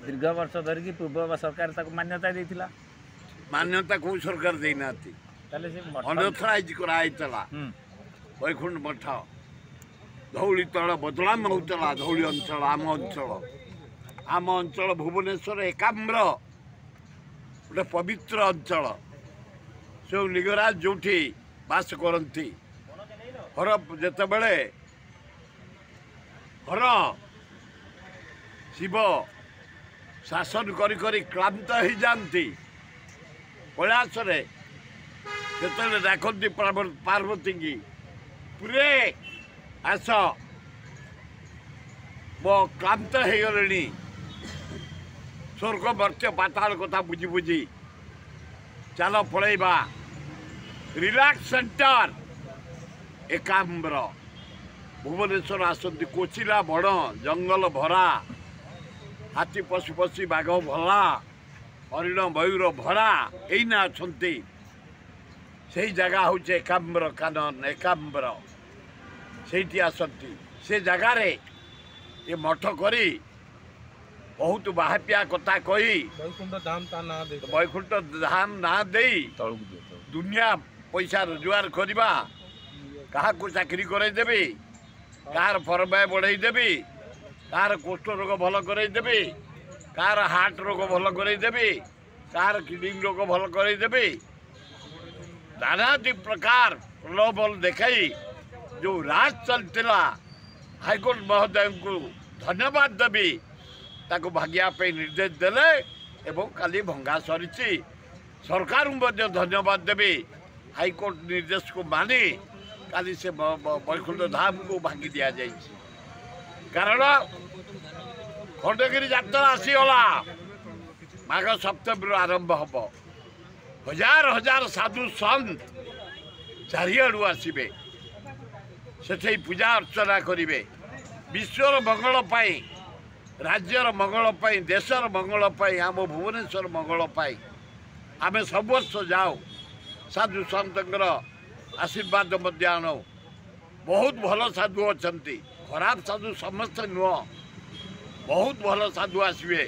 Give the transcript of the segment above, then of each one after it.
दीर्घ वर्ष धरिकी पूर्व सरकार ताको मान्यता देथिला मान्यता कौ सरकार देना ताले से अनथराइज कराइतला वैकुंठ मठ धौली तल बदलाम होता धौली अंचल आम अंचल भुवनेश्वर एकाम्र गोटे पवित्र अंचल से लिंगराज जो बास करती हर जिते बड़े हर शिव शासन करी करी क्लांत हो जाती कैलाश से डाकती पार्वती की पुरे आस मो क्लांत हो गले स्वर्ग मर्त्य पाताल कथा बुझी बुझी चल पलैबा रिलैक्स सेंटर एकाम्र भुवनेश्वर आसती कोचिला बण जंगल भरा हाथी पशु पशी बाघ भला हरिण मयूर भरा यहीना अच्छा से जगह हूँ एकाम्र कानन एकाम्र से आसती से जगार ये मठ करी बहुत बाहापिया कथा कही वैकुंठ धाम ना दे दुनिया पैसा रोजगार करवा क्या चाकरी करदेवी कार फरमाय बढ़ईदेवी कार कुष्ठ रोग भल करदेवी कार हार्ट रोग भल करदेवी कार किडनी रोग भल करदेवी नानादी प्रकार प्रलोभन देखाई जो राज चलता हाईकोर्ट महोदय को धन्यवाद देवी ताको भाग्यापे निर्देश देले एवं काली भंगा सरी सरकार धन्यवाद देवी हाईकोर्ट निर्देश को मानी काली से वैकुंठ धाम को भांगी दि जाए कारण खंडगिरी यात्रा आसीगला माघ सप्तमी आरंभ हम हजार हजार साधु सन्त चारिआडू आसबे से पूजा अर्चना करेंगे विश्वर मंगल पाई राज्यर मंगल पाई देशर मंगल पाई आम भुवनेश्वर मंगल पाई आम सब वर्ष जाओ साधु सन्तर आशीर्वाद आणु बहुत भल साधु अच्छा खराब साधु समस्ते नुह बहुत भल साधु आसवे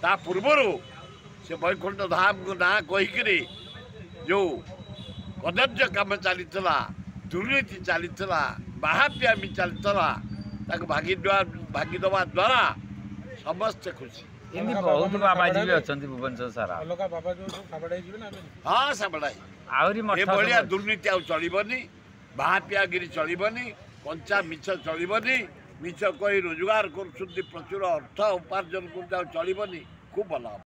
ता पूर्वर से वैकुंठ धाम को ना कहीकि जो कदर्य काम चलता दुर्नीति चलता बाहाप्यामी चलता भागीदवा द्वारा समस्ते खुशी बहुत बाबाजी भी अच्छा भुवनेश्वर सारा हाँ सबड़ा भाया दुर्नीति आ चलनी बाहापियागिरी चलनी कंचा मिछ चलनी मिछ कही रोजगार कर प्रचुर अर्थ उपार्जन कर चलनी खूब भल।